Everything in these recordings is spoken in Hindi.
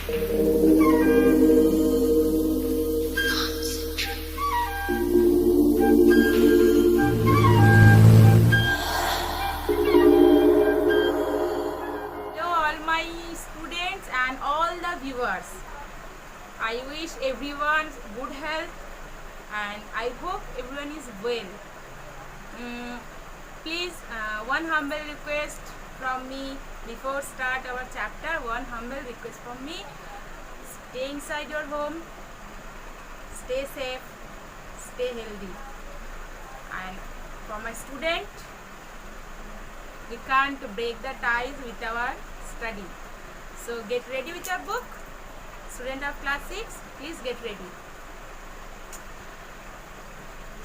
viewers. I wish everyone good health and I hope everyone is well. Please, one humble request from me before start our chapter. One humble request from me: stay inside your home, stay safe, stay healthy. And for my student, we can't break the ties with our study. So get ready with your book. Student of class 6, please get ready.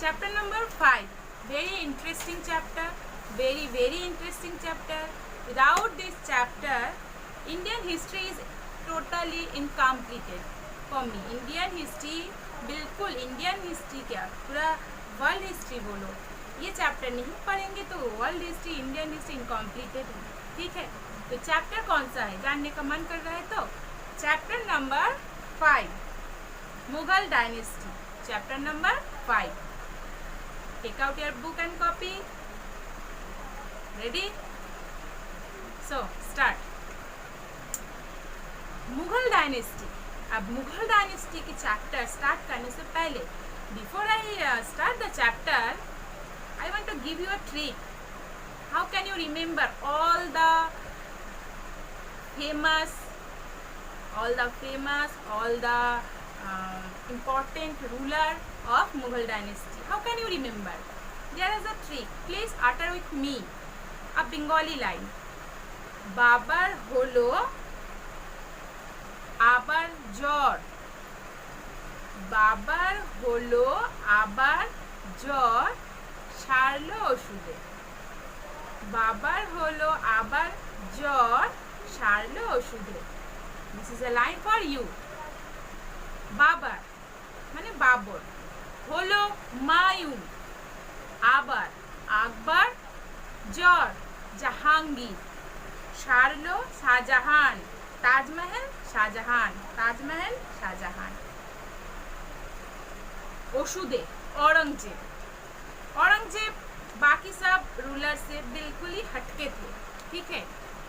Chapter number 5. Very interesting chapter. Very interesting chapter. Without this chapter, Indian history is totally incomplete for me. Indian history, बिल्कुल Indian history क्या, पूरा वर्ल्ड हिस्ट्री बोलो, ये चैप्टर नहीं पढ़ेंगे तो world history, Indian history incompleted है. ठीक है, तो चैप्टर कौन सा है जानने का मन कर रहा है तो chapter number 5, Mughal dynasty. Chapter number 5. Take out your book and copy. Ready? So start. Mughal dynasty. अब मुगल डायनेस्टी के चैप्टर स्टार्ट करने से पहले, before I start the chapter, I want to give you a trick. How can you remember all the famous, important ruler of Mughal dynasty? How can you remember? There is a trick. Please utter with me a Bengali line. Babar holo abar jor. Babar holo abar jor. ছাড়লো ওষুধে. বাবার হলো আবার জ্বর, সারলো ওষুধে. This is a line for you. বাবার মানে বাবর, হলো মায়ুন, আবার আকবর, জ্বর জাহাঙ্গীর, সারলো শাহজাহান, তাজমহল শাহজাহান, তাজমহল শাহজাহান. ওষুধে औरंगजेब. औरंगजेब बाकी सब रूलर से बिल्कुल ही हटके थे. ठीक है,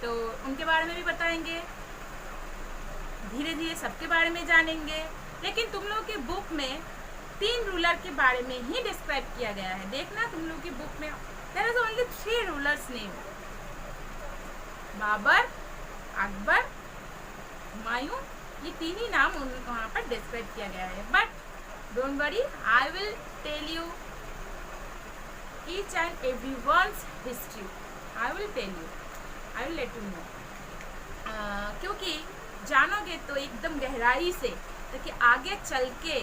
तो उनके बारे में भी बताएंगे, धीरे धीरे सबके बारे में जानेंगे. लेकिन तुम लोगों की बुक में 3 रूलर के बारे में ही डिस्क्राइब किया गया है. देखना तुम लोगों की बुक में there is only 3 rulers name. Babur, Akbar, Humayun, ये 3 ही नाम वहाँ पर डिस्क्राइब किया गया है. But don't worry, I will tell you each and everyone's history. I will tell you, I will let you know. क्योंकि जानोगे तो एकदम गहराई से, ताकि आगे चल के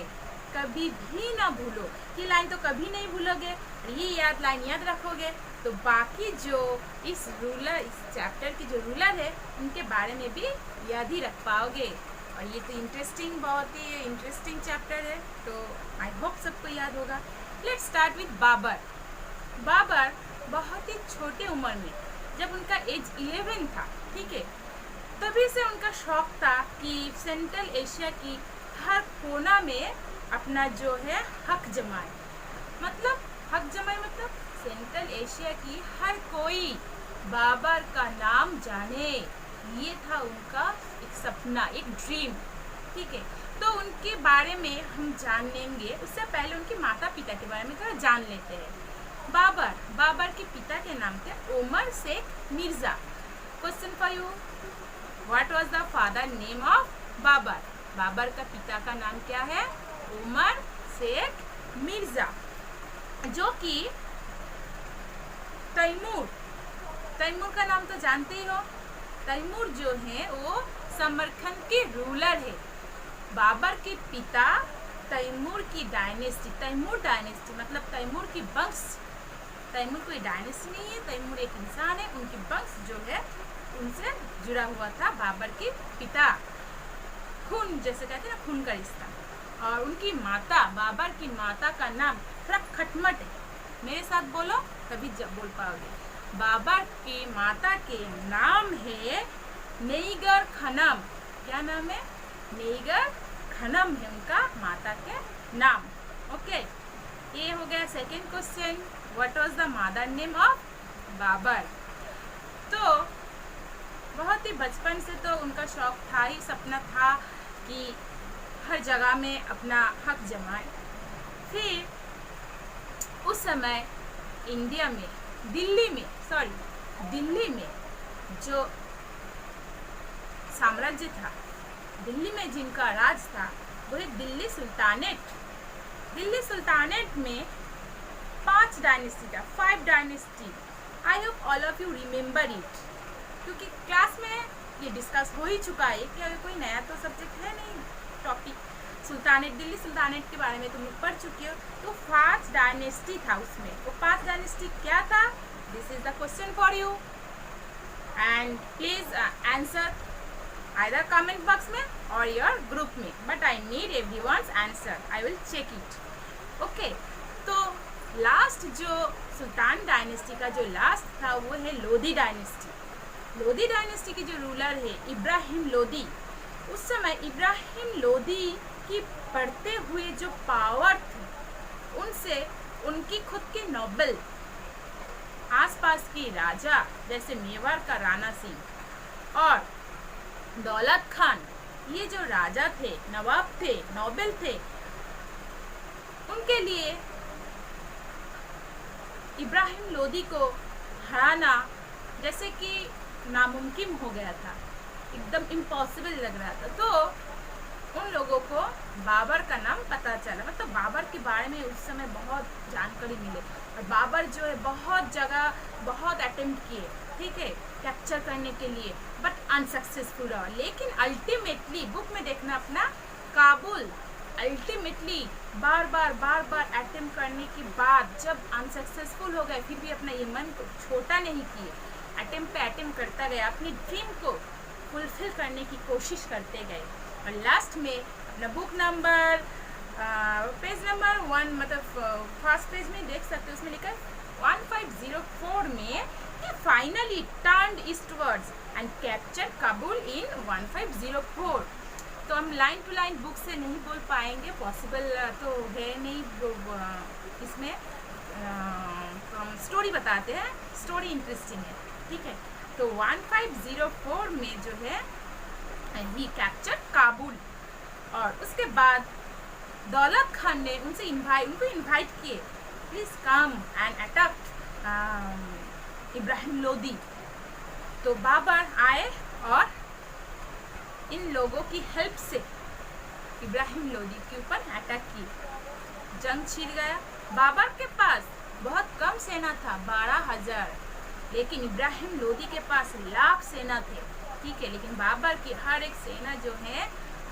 कभी भी ना भूलो. ये लाइन तो कभी नहीं भूलोगे, ये लाइन याद रखोगे तो बाकी जो इस चैप्टर की जो रूलर है उनके बारे में भी याद ही रख पाओगे. और ये तो इंटरेस्टिंग, बहुत ही इंटरेस्टिंग चैप्टर है, तो आई होप सबको याद होगा. Let's start with Babur. Babur बहुत ही छोटे उम्र में, जब उनका एज 11 था, ठीक है, तभी से उनका शौक था कि सेंट्रल एशिया की हर कोना में अपना जो है हक जमाए. मतलब हक जमाए मतलब सेंट्रल एशिया की हर कोई बाबर का नाम जाने. ये था उनका एक सपना, एक ड्रीम. ठीक है, तो उनके बारे में हम जान लेंगे. उससे पहले उनके माता पिता के बारे में थोड़ा जान लेते हैं. बाबर के पिता के नाम थे Umar Sheikh Mirza. Question for you, what was the father name of Babur? Babur का पिता का नाम क्या है? उमर शेख मिर्जा, जो कि तैमूर का नाम तो जानते ही हो. तैमूर जो है वो समरखंड के रूलर है. बाबर के पिता तैमूर की डायनेस्टी, तैमूर डायनेस्टी मतलब तैमूर की वंश. तैमूर कोई डायनेस्टी नहीं है, तैमूर एक इंसान है. उनकी वंश जो है उनसे जुड़ा हुआ था बाबर के पिता. खून जैसे कहते हैं ना, खून का रिश्ता. और उनकी माता, बाबर की माता का नाम खटमट है. मेरे साथ बोलो तभी जब बोल पाओगे. बाबर की माता के नाम है नेगर खनम. क्या नाम है? नेगर खनम है उनका माता के नाम। ओके, ये हो गया second question, what was the mother name of Babur. तो बहुत ही बचपन से तो उनका शौक था ही, सपना था कि हर जगह में अपना हक जमाए। फिर उस समय इंडिया में, दिल्ली में जो साम्राज्य था, दिल्ली में जिनका राज था वो है दिल्ली सुल्तानेट। दिल्ली सुल्तानेट में 5 डायनेस्टी था, 5 dynasty. I hope all of you remember it, क्योंकि क्लास में ये डिस्कस हो ही चुका है कि अगर कोई नया तो सब्जेक्ट है नहीं, टॉपिक सुल्तानेट, दिल्ली सुल्तानेट के बारे में तुम लोग पढ़ चुके हो। तो 5 डायनेस्टी था उसमें। वो 5 डायनेस्टी क्या था? This is the question for you and please answer either comment box में और योर ग्रुप में, but I need everyone's answer, I will check it. Okay, तो लास्ट जो सुल्तान डायनेस्टी का जो लास्ट था वो है लोधी डायनेस्टी। लोधी डायनेस्टी के जो रूलर है इब्राहिम लोधी। उस समय इब्राहिम लोधी की बढ़ते हुए जो पावर थी, उनसे उनकी खुद के नोबल, आसपास के राजा जैसे मेवाड़ का राणा सिंह और दौलत खान, ये जो राजा थे, नवाब थे, नोबल थे, उनके लिए इब्राहिम लोधी को हराना जैसे कि नामुमकिन हो गया था, एकदम इम्पॉसिबल लग रहा था। तो उन लोगों को बाबर का नाम पता चला, मतलब बाबर के बारे में उस समय बहुत जानकारी मिले। और बाबर जो है बहुत जगह बहुत अटेम्प्ट किए, ठीक है, कैप्चर करने के लिए, बट अनसक्सेसफुल रहा। लेकिन अल्टीमेटली बुक में देखना अपना, काबुल अल्टीमेटली बार बार अटेम्प्ट करने के बाद जब अनसक्सेसफुल हो गए, फिर भी अपना ये मन को छोटा नहीं किए, अटेम्प्ट पे अटेम्प्ट करता गया, अपनी ड्रीम को फुलफिल करने की कोशिश करते गए। और लास्ट में अपना बुक नंबर पेज नंबर 1, मतलब फर्स्ट पेज में देख सकते हो, उसमें लिखा है 1504 में he finally turned eastwards and captured Kabul in 1504। तो हम लाइन टू लाइन बुक से नहीं बोल पाएंगे, पॉसिबल तो है नहीं, इसमें तो हम स्टोरी बताते हैं, स्टोरी इंटरेस्टिंग है, ठीक है। तो 1504 में जो है ही कैप्चर काबुल। और उसके बाद दौलत खान ने उनको इनवाइट किए, please come and attack Ibrahim Lodhi. तो बाबर आए और इन लोगों की हेल्प से इब्राहिम लोधी के ऊपर अटैक किए, जंग छिड़ गया। बाबर के पास बहुत कम सेना था, 12,000, लेकिन इब्राहिम लोधी के पास लाख सेना थे, ठीक है। लेकिन बाबर की हर एक सेना जो है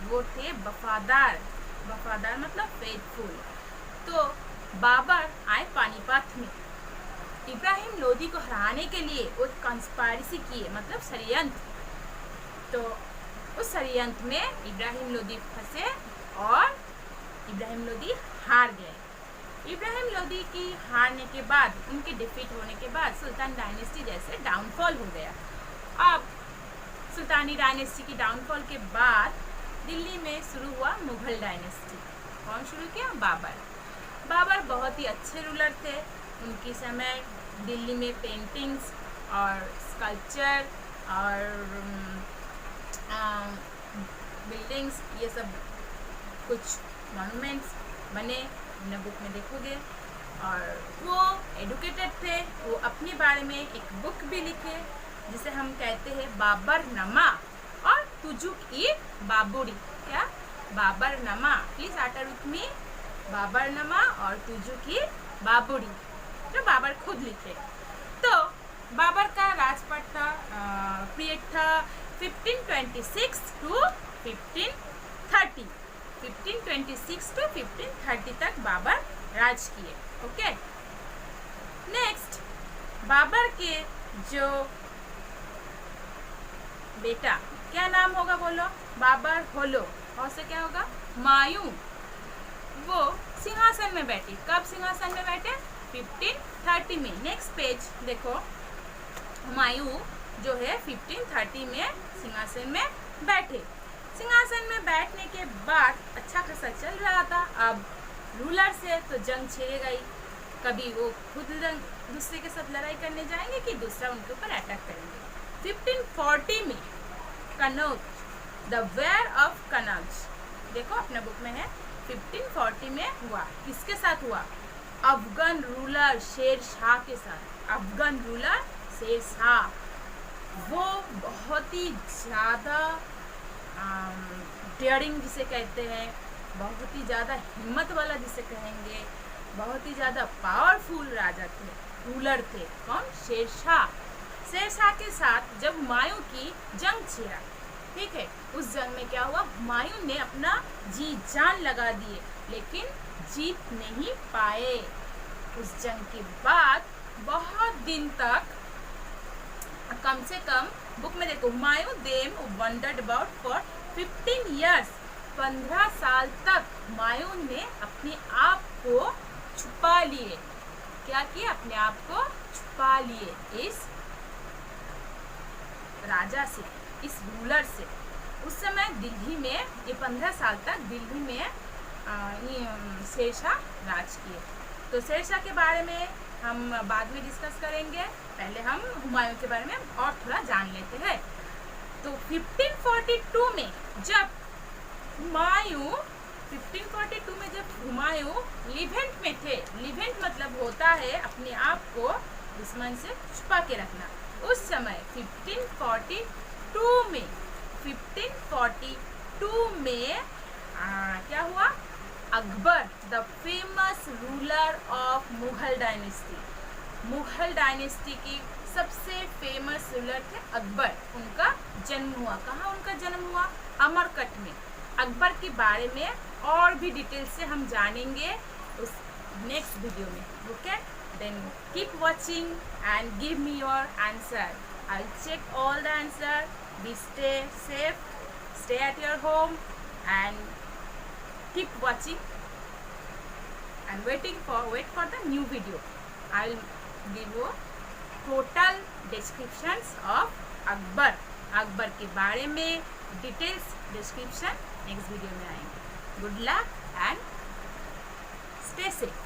वो थे वफादार, वफादार मतलब फेथफुल। तो बाबर आए पानीपत में, इब्राहिम लोधी को हराने के लिए वो कंस्पायरेसी किए, मतलब षड्यंत्र। तो उस षड्यंत्र में इब्राहिम लोधी फंसे और इब्राहिम लोधी हार गए। इब्राहिम लोधी की हारने के बाद, उनके डिफीट होने के बाद सुल्तान डायनेस्टी जैसे डाउनफॉल हो गया। अब सुल्तानी डायनेस्टी की डाउनफॉल के बाद दिल्ली में शुरू हुआ मुगल डायनेस्टी। कौन शुरू किया? बाबर। बाबर बहुत ही अच्छे रूलर थे। उनके समय दिल्ली में पेंटिंग्स और स्कल्पचर और बिल्डिंग्स, ये सब कुछ मॉन्यूमेंट्स बने, अपने बुक में देखोगे। और वो एडुकेटेड थे, वो अपने बारे में एक बुक भी लिखे जिसे हम कहते हैं बाबरनामा और तुजुक-ई-बाबुरी। क्या? Baburnama. Please utter with me, Baburnama और तुजुक-ई-बाबुरी, जो बाबर खुद लिखे। तो बाबर का राजपाट था, पीरियड था 1526 टू 1530, 1526 टू 1530 तक बाबर राज किए। ओके, नेक्स्ट बाबर के जो बेटा, क्या नाम होगा बोलो? बाबर होलो, और से क्या होगा? हुमायूं। वो सिंहासन में बैठे। कब सिंहासन में बैठे? 1530 में। नेक्स्ट पेज देखो, हुमायूं जो है 1530 में सिंहासन में बैठे। सिंहासन में बैठ बाद अच्छा खासा चल रहा था। अब रूलर से तो जंग छिड़ गई, कभी वो खुद दूसरे के साथ लड़ाई करने जाएंगे कि दूसरा उनके ऊपर अटैक करेंगे। 1540 में Kannauj, the war of Kannauj, देखो अपने बुक में है, 1540 में हुआ। किसके साथ हुआ? अफगान रूलर शेर शाह के साथ। अफगान रूलर शेर शाह, वो बहुत ही ज़्यादा डेयरिंग जिसे कहते हैं, बहुत ही ज़्यादा हिम्मत वाला जिसे कहेंगे, बहुत ही ज़्यादा पावरफुल राजा थे, रूलर थे। कौन? शेर शाह। शेर शाह के साथ जब हुमायूं की जंग छिड़ा, ठीक है, उस जंग में क्या हुआ? हुमायूं ने अपना जी जान लगा दिए, लेकिन जीत नहीं पाए। उस जंग के बाद बहुत दिन तक, कम से कम बुक में देखो, Humayun them wandered about for 15 years, 15 साल तक हुमायूं ने अपने आप को छुपा लिए। क्या किए? अपने आप को छुपा लिए इस राजा से, इस रूलर से। उस समय दिल्ली में, ये 15 साल तक दिल्ली में शेर शाह राज किए। तो शेर शाह के बारे में हम बाद में डिस्कस करेंगे, पहले हम हुमायूं के बारे में और थोड़ा जान लेते हैं। तो 1542 में जब हुमायूं लिवेंट में थे, लिवेंट मतलब होता है अपने आप को दुश्मन से छुपा के रखना। उस समय 1542 में क्या हुआ? Akbar, the famous ruler of Mughal dynasty, Mughal dynasty की सबसे फेमस रूलर थे अकबर, उनका जन्म हुआ। कहाँ उनका जन्म हुआ? अमरकंटक में। अकबर के बारे में और भी डिटेल से हम जानेंगे उस नेक्स्ट वीडियो में। Okay, then keep watching and give me your answer. I will check all the answer. Be stay safe, stay at your home and keep watching and wait for the new video. I will give you total descriptions of Akbar के बारे में डिटेल्स डिस्क्रिप्शन नेक्स्ट वीडियो में आएंगे। Good luck and stay safe.